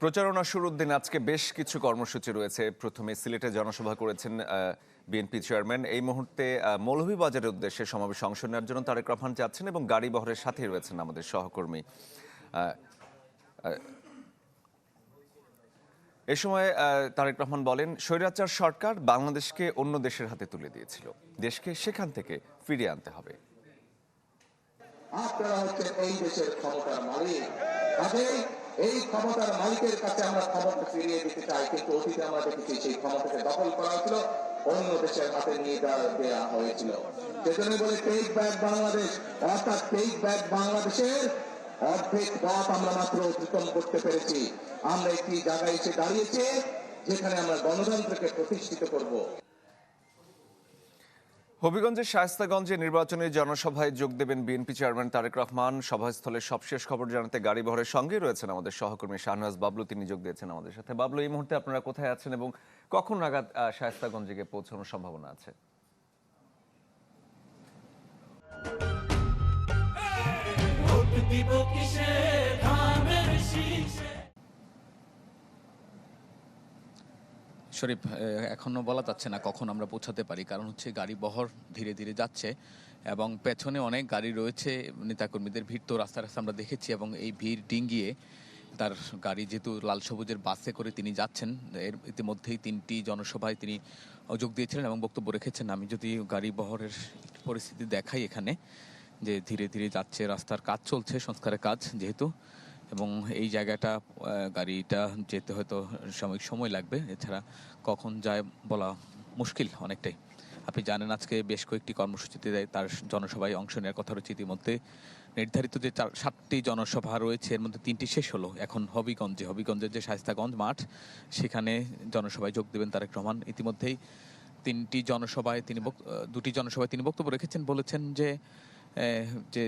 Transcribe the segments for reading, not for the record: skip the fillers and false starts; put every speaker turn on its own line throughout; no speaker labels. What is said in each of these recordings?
প্রচারণা শুরুর দিন আজকে বেশ কিছু কর্মসূচি রয়েছে। প্রথমে সিলেটে জনসভা করেছেন বিএনপি চেয়ারম্যান। এই মুহূর্তে মৌলভীবাজারের উদ্দেশ্যে সমাবেশ অংশ নেওয়ার জন্য তারেক রহমান যাচ্ছেন এবং গাড়ি বহরের সাথেই রয়েছেন আমাদের সহকর্মী। এ সময় তারেক রহমান বলেন, স্বৈরাচার সরকার বাংলাদেশকে অন্য দেশের হাতে তুলে দিয়েছিল, দেশকে সেখান থেকে ফিরিয়ে আনতে হবে।
আপনারা হচ্ছেন এই দেশের ক্ষমতার মালিক, কাজেই এই ক্ষমতার মালিকের কাছে আমরা ক্ষমতা ফিরিয়ে দিতে চাই। কিন্তু অতীতে আমরা দেখেছি সেই ক্ষমতাকে দখল করা হয়েছিল, অন্য দেশের হাতে নিয়ে দেওয়া হয়েছিল। সেজন্য বলে টেক ব্যাক বাংলাদেশ, অর্থাৎ টেক ব্যাক বাংলাদেশের অর্ধেক পথ আমরা মাত্র অতিক্রম করতে পেরেছি। আমরা একটি জায়গায় এসে দাঁড়িয়েছি যেখানে আমরা গণতন্ত্রকে প্রতিষ্ঠিত করব।
হবিগঞ্জের শায়েস্তাগঞ্জে নির্বাচনী জনসভায় যোগ দেবেন বিএনপি চেয়ারম্যান তারেক রহমান। সভাস্থলের সবশেষ খবর জানাতে গাড়ি বহরের সঙ্গে রয়েছেন আমাদের সহকর্মী শাহনওয়াজ বাবলু, তিনি যোগ দিয়েছেন আমাদের সাথে। বাবলু, এই মুহূর্তে আপনারা কোথায় আছেন এবং কখন নাগাদ শায়েস্তাগঞ্জে গিয়ে পৌঁছানোর সম্ভাবনা আছে?
শরীফ, এখনো বলা যাচ্ছে না কখন আমরা পৌঁছাতে পারি, কারণ হচ্ছে গাড়ি বহর ধীরে ধীরে যাচ্ছে এবং পেছনে অনেক গাড়ি রয়েছে। নেতাকর্মীদের ভিড় তো রাস্তায় রাস্তায় আমরা দেখেছি এবং এই ভিড় ডিঙ্গিয়ে তার গাড়ি যেহেতু লাল সবুজের বাসে করে তিনি যাচ্ছেন, এর ইতিমধ্যেই 3টি জনসভায় তিনি যোগ দিয়েছিলেন এবং বক্তব্য রেখেছেন। আমি যদি গাড়ি বহরের পরিস্থিতি দেখাই এখানে, যে ধীরে ধীরে যাচ্ছে, রাস্তার কাজ চলছে, সংস্কারের কাজ যেহেতু, এবং এই জায়গাটা গাড়িটা যেতে হয়তো সাময়িক সময় লাগবে, এছাড়া কখন যায় বলা মুশকিল অনেকটাই। আপনি জানেন আজকে বেশ কয়েকটি কর্মসূচিতে তার জনসভায় অংশ নেওয়ার কথা রয়েছে। ইতিমধ্যে নির্ধারিত যে 7টি জনসভা রয়েছে এর মধ্যে 3টি শেষ হলো। এখন হবিগঞ্জের যে শায়েস্তাগঞ্জ মাঠ, সেখানে জনসভায় যোগ দেবেন তারেক রহমান। ইতিমধ্যেই 2টি জনসভায় তিনি বক্তব্য রেখেছেন, বলেছেন যে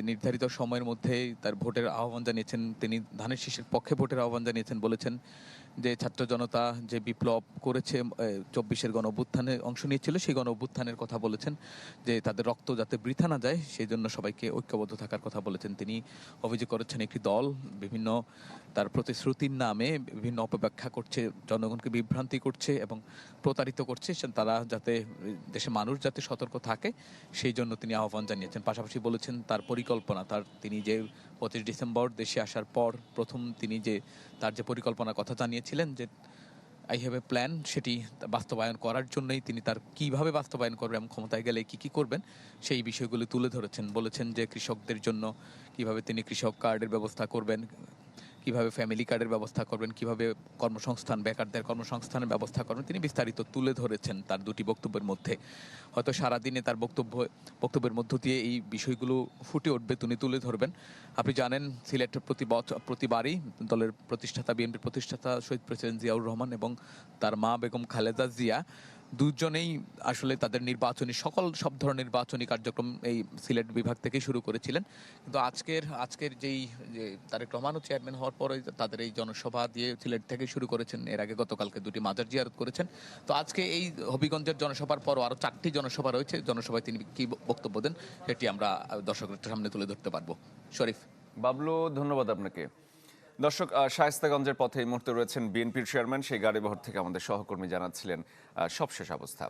নির্ধারিত সময়ের মধ্যেই তার ভোটের আহ্বান জানিয়েছেন। তিনি ধানের শীষের পক্ষে ভোটের আহ্বান জানিয়েছেন, বলেছেন যে ছাত্র জনতা যে বিপ্লব করেছে, 24-এর গণ অভ্যুত্থানে অংশ নিয়েছিল, সেই গণ অভ্যুত্থানের কথা বলেছেন, যে তাদের রক্ত যাতে বৃথা না যায় সেই জন্য সবাইকে ঐক্যবদ্ধ থাকার কথা বলেছেন। তিনি অভিযোগ করেছেন একটি দল বিভিন্ন তার প্রতিশ্রুতির নামে বিভিন্ন অপব্যাখ্যা করছে, জনগণকে বিভ্রান্তি করছে এবং প্রতারিত করছে। তারা যাতে দেশের মানুষ যাতে সতর্ক থাকে সেই জন্য তিনি আহ্বান জানিয়েছেন। পাশাপাশি বলেছেন তার পরিকল্পনা, তিনি যে 25 ডিসেম্বর দেশে আসার পর প্রথম তিনি যে তার যে পরিকল্পনার কথা জানিয়েছিলেন, যে আই হ্যাভ এ প্ল্যান, সেটি বাস্তবায়ন করার জন্যই তিনি তার কিভাবে বাস্তবায়ন করবেন এবং ক্ষমতায় গেলে কি করবেন সেই বিষয়গুলি তুলে ধরেছেন। বলেছেন যে কৃষকদের জন্য কিভাবে তিনি কৃষক কার্ডের ব্যবস্থা করবেন, কিভাবে ফ্যামিলি কার্ডের ব্যবস্থা করবেন, কিভাবে কর্মসংস্থান, বেকারদের কর্মসংস্থানের ব্যবস্থা করবেন, তিনি বিস্তারিত তুলে ধরেছেন তার 2টি বক্তব্যের মধ্যে। হয়তো সারাদিনে তার বক্তব্যের মধ্য দিয়ে এই বিষয়গুলো ফুটে উঠবে, তিনি তুলে ধরবেন। আপনি জানেন সিলেটের প্রতিবারই দলের প্রতিষ্ঠাতা, বিএনপির প্রতিষ্ঠাতা শহীদ প্রেসিডেন্ট জিয়াউর রহমান এবং তার মা বেগম খালেদা জিয়া দুজনেই আসলে তাদের সব ধরনের নির্বাচনী কার্যক্রম এই সিলেট বিভাগ থেকে শুরু করেছিলেন। কিন্তু আজকের যেই তারেক রহমানও চেয়ারম্যান হওয়ার পরে তাদের এই জনসভা দিয়ে সিলেট থেকে শুরু করেছেন। এর আগে গতকালকে 2টি মাজার জিয়ারত করেছেন। তো আজকে এই হবিগঞ্জের জনসভার পরও আরও 4টি জনসভা রয়েছে। জনসভায় তিনি কি বক্তব্য দেন সেটি আমরা দর্শকদের সামনে তুলে ধরতে পারবো। শরীফ।
বাবলু, ধন্যবাদ আপনাকে। দর্শক, শায়েস্তাগঞ্জের পথে এই মুহূর্তে রয়েছেন বিএনপির চেয়ারম্যান, সেই গাড়ি বহর থেকে আমাদের সহকর্মী জানাচ্ছিলেন সবশেষ অবস্থা।